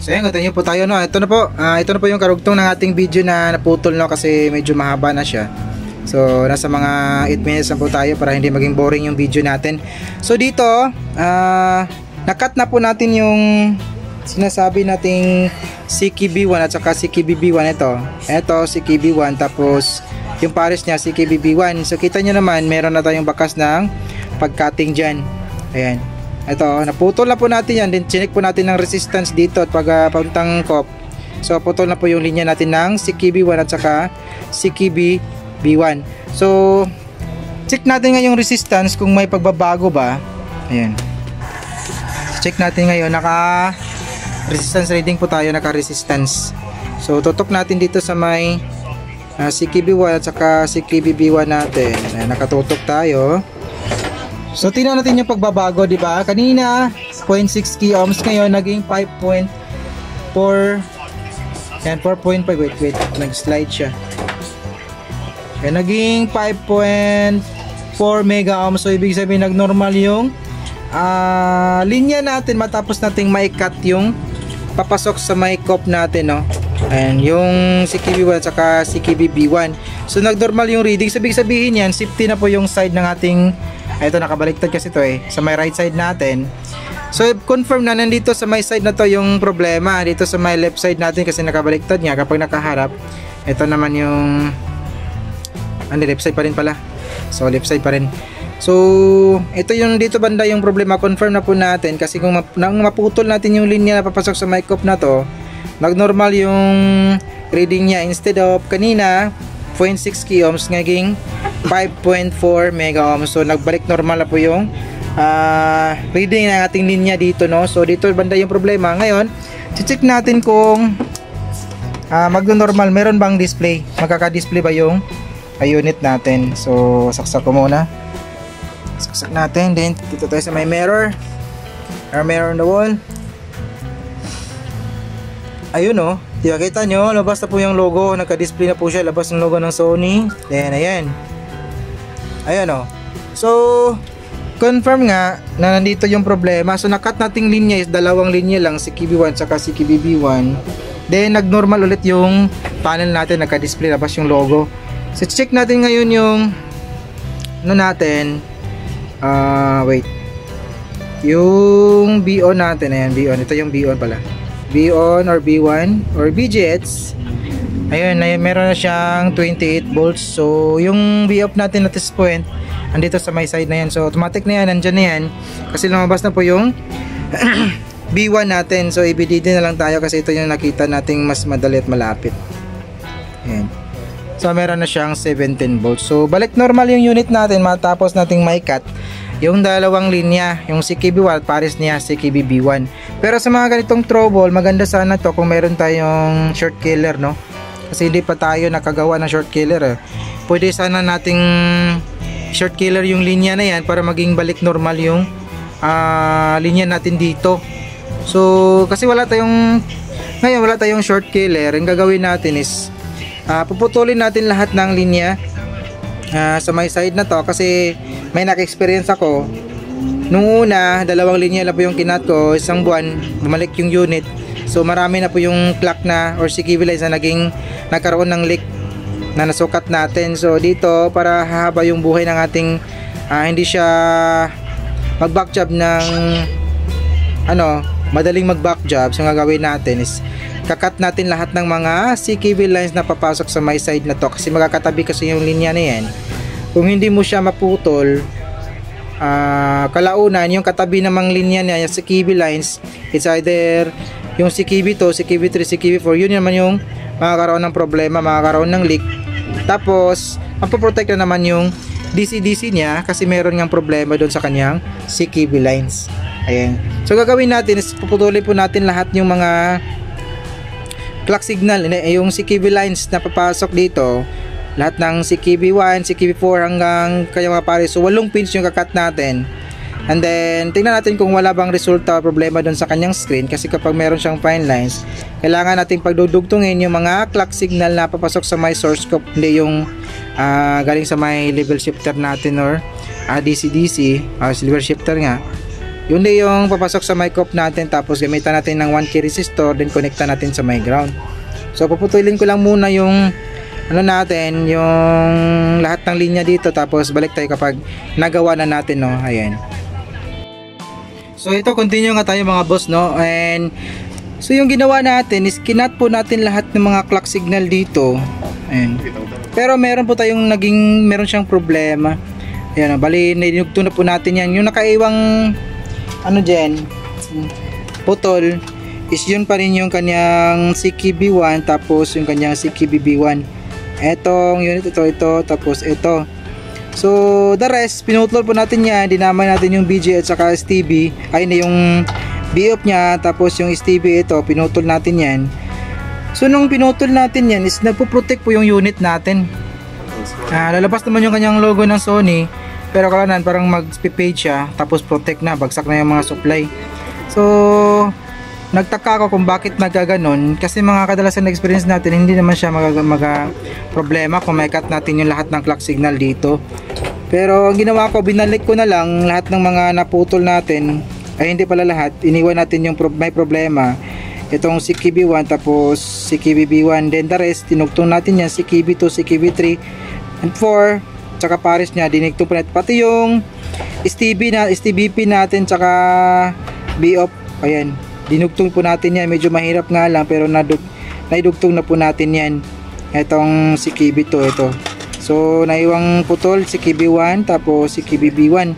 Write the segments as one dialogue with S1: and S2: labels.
S1: So ayan, continue po tayo, no. Ito na po yung karugtong ng ating video na naputol, no, kasi medyo mahaba na siya. So nasa mga 8 minutes na po tayo para hindi maging boring yung video natin. So dito nakat na po natin yung sinasabi nating CKB1 at saka CKBB1. Ito CKB1, tapos yung pares niya CKBB1. So kita nyo naman, meron na tayong bakas ng pag-cutting dyan. Ayan. Ito, naputol na po natin yan. Then chinek po natin ng resistance dito at papuntang COP. So putol na po yung linya natin ng CKB1 at saka CKBB1. So check natin ngayon yung resistance kung may pagbabago ba. Ayan. Check natin ngayon, naka resistance reading po tayo, naka resistance. So tutok natin dito sa may CKB1 at saka CKBB1 natin. Ayan, nakatutok tayo. So tingnan natin yung pagbabago, di ba? Kanina 0.6 k ohms, ngayon naging 5.4. Yan, 4.5. Wait, nag-slide siya. Yan, naging 5.4 mega ohms. So ibig sabihin nag-normal yung linya natin matapos nating mai-cut yung papasok sa may COP natin, no? Ayan, yung CKB1 at saka CKBB1. So nag-normal yung reading. So ibig sabihin yan, safety na po yung side ng ating, ito nakabaliktad kasi ito sa may right side natin. So confirm na nandito sa may side na to yung problema. Dito sa may left side natin kasi nakabaliktad nga kapag nakaharap. Ito naman yung left side pa rin pala. So left side pa rin. So ito yung dito banda yung problema. Confirm na po natin kasi kung maputol natin yung linya na papasok sa mic cup na to, nag-normal yung reading niya. Instead of kanina 0.6 k ohms, naging 5.4 mega ohms. So nagbalik normal na po yung reading ng ating linya dito, no. So dito banda yung problema. Ngayon check natin kung magno-normal, meron bang display, magkaka-display ba yung unit natin. So saksak ko muna, saksak natin, then dito tayo sa may mirror, mirror on the wall. Ayun, no, diba, kita nyo, labas na po yung logo, nagka-display na po siya, labas ng logo ng Sony. Then ayan, ayan, no. So confirm nga na nandito yung problema. So nakat nating linya is dalawang linya lang, CKB1 saka CKBB1. Then nag-normal ulit yung panel natin, nagka-display, labas yung logo. So check natin ngayon yung natin, wait, yung B-on natin. Ayan, B-on, ito yung B-on pala, B-on or B1 or BGH. Ayun, meron na siyang 28 volts. So yung B-off natin at this point andito sa may side na yan. So automatic na yan, nandyan na yan kasi lumabas na po yung B1 natin. So i-BDD na lang tayo kasi ito yung nakita nating mas madali at malapit. Ayan. So meron na siyang 17 volts. So balik normal yung unit natin matapos nating may cut yung dalawang linya, yung CKB1 pares niya CKBB1. Pero sa mga ganitong trouble, maganda sana to kung meron tayong short killer, no? Kasi hindi pa tayo nakagawa ng short killer. Pwede sana nating short killer yung linya na yan para maging balik normal yung linya natin dito. So kasi ngayon wala tayong short killer. Ang gagawin natin is puputulin natin lahat ng linya sa may side na to kasi may naka-experience ako. Nung una, dalawang linya lang po yung kinat ko, isang buwan, bumalik yung unit. So marami na po yung clock na or CKB lines na nagkaroon ng leak na nasukat natin. So dito, para hahaba yung buhay ng ating hindi siya mag-back job ng madaling mag-back job. So ang gagawin natin is kakat natin lahat ng mga CKB lines na papasok sa my side na to kasi magkakatabi kasi yung linya na yan. Kung hindi mo siya maputol, kalaunan yung katabi namang linya niya, yung CKB lines, it's either yung CKB2, CKB3, CKB4, yun naman yung makakaroon ng problema, makakaroon ng leak. Tapos mapoprotect na naman yung DC-DC niya kasi meron ngang problema doon sa kanyang CKB lines. Ayan. So gagawin natin is puputulin po natin lahat yung mga clock signal, yung CKB lines na papasok dito, lahat ng CKB1, CKB4 hanggang kaya mga pare. So 8 pins yung kakat natin. And then tingnan natin kung wala bang resulta o problema doon sa kanyang screen, kasi kapag meron siyang fine lines, kailangan natin pagdudugtungin yung mga clock signal na papasok sa my source scope, hindi yung galing sa my level shifter natin or DC-DC, level shifter nga. Yun din yung papasok sa my cop natin, tapos gamitan natin ng 1K resistor, then connecta natin sa my ground. So puputulin ko lang muna yung natin, yung lahat ng linya dito, tapos balik tayo kapag nagawa na natin, no. Ayan. So ito, continue nga tayo mga boss, no. And so yung ginawa natin is kinat po natin lahat ng mga clock signal dito. Ayan. Pero meron po tayong meron siyang problema. Ayan, bali ninugtong na po natin yan. Yung nakaiwang dyan, putol, is yun pa rin yung kanyang CKB1, tapos yung kanyang CKBB1. Etong unit, ito, tapos ito. So the rest, pinutol po natin yan, dinamay natin yung BG at saka STB, ay na yung BOP nya, tapos yung STB ito, pinutol natin yan. So nung pinutol natin yan is nagpo-protect po yung unit natin. Lalabas naman yung kanyang logo ng Sony, pero kalanan parang mag-page siya, tapos protect na, bagsak na yung mga supply. So nagtaka ako kung bakit nagaganon, kasi mga kadalasan na experience natin, hindi naman siya problema kung may cut natin yung lahat ng clock signal dito. Pero ang ginawa ko, binalik ko na lang lahat ng mga naputol natin, ay hindi pala lahat, iniwan natin yung may problema, itong CKB1 tapos CKBB1, then the rest tinugtong natin yan, CKB2, CKB3 and 4, tsaka pares nya dinigtong pa natin, pati yung STBP natin tsaka BOP, ayan, dinugtong po natin yan. Medyo mahirap nga lang, pero naidugtong na po natin yan. Itong CKB2 ito. So naiwang putol CKB1 tapos CKBB1.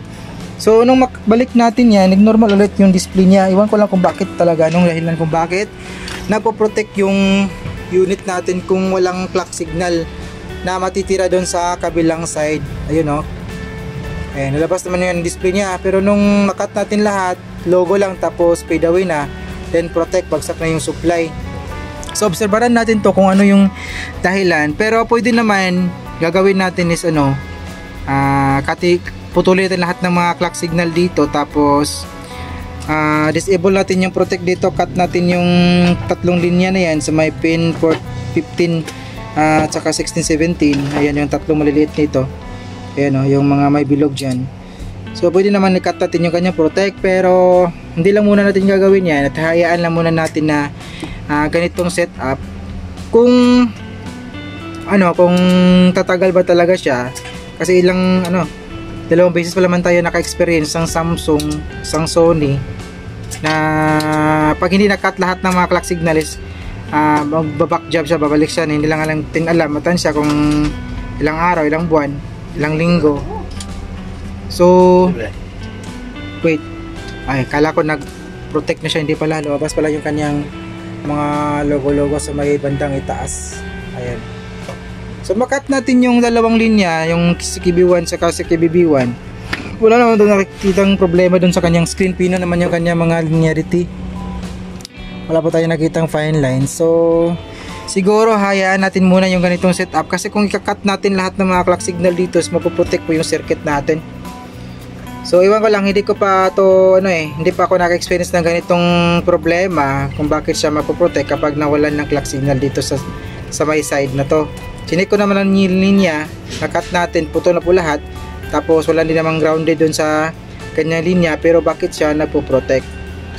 S1: So nung balik natin yan, nag-normal ulit yung display niya. Iwan ko lang kung bakit talaga, nung dahilan kung bakit nagpo-protect yung unit natin kung walang clock signal na matitira doon sa kabilang side. Ayun, no. Nalabas naman yung display niya, pero nung nakat natin lahat, logo lang, tapos fade away na, then protect, bagsak na yung supply. So obserbaran natin to kung ano yung dahilan, pero pwede naman gagawin natin is putulin natin lahat ng mga clock signal dito, tapos disable natin yung protect dito, cut natin yung tatlong linya na yan sa may pin port 15 at saka 16, 17. Ayan yung tatlong maliliit nito. Ayan o, yung mga may bilog dyan. So pwede naman i-cut natin yung kanyang protect, pero hindi lang muna natin gagawin yan, at hayaan lang muna natin na ganitong setup. Kung kung tatagal ba talaga siya, kasi dalawang beses pa naman tayo naka-experience ng Samsung, isang Sony, na pag hindi na-cut lahat ng mga clock signal is magbaback job siya, babalik siya, hindi lang alam matan siya kung ilang araw, ilang buwan, ilang linggo. So wait, kala ko nag-protect na siya, hindi pala, lumabas pala yung kanyang mga logo sa may bandang itaas. Ayan. So makat natin yung dalawang linya, yung CKB1 saka CKBB1. Wala naman doon nakikitang problema doon sa kanyang screen. Pino naman yung kanyang mga linearity. Wala pa tayo nakitang fine line. So siguro hayaan natin muna yung ganitong setup, kasi kung ikakat natin lahat ng mga clock signal dito, mapoprotect po yung circuit natin. So iwan ko lang, hindi ko pa to hindi pa ako naka-experience ng ganitong problema kung bakit siya mapoprotect kapag nawalan ng clock signal dito sa may side na to. Chinik ko naman ang linya, nakat natin, putol na po lahat, tapos wala din namang grounded dun sa kanyang linya, pero bakit siya nagpo-protect?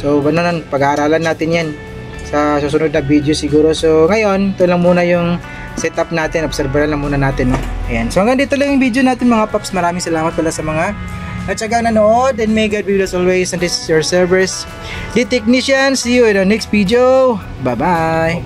S1: So pag-aaralan natin yan sa susunod na video siguro. So ngayon, ito lang muna yung setup natin, observeran lang muna natin, no? Ayan. So hanggang dito lang yung video natin mga paps. Maraming salamat pala sa mga natsagang nanood, and may God be with us always, and this is your servers, The Technician. See you in the next video. Bye bye.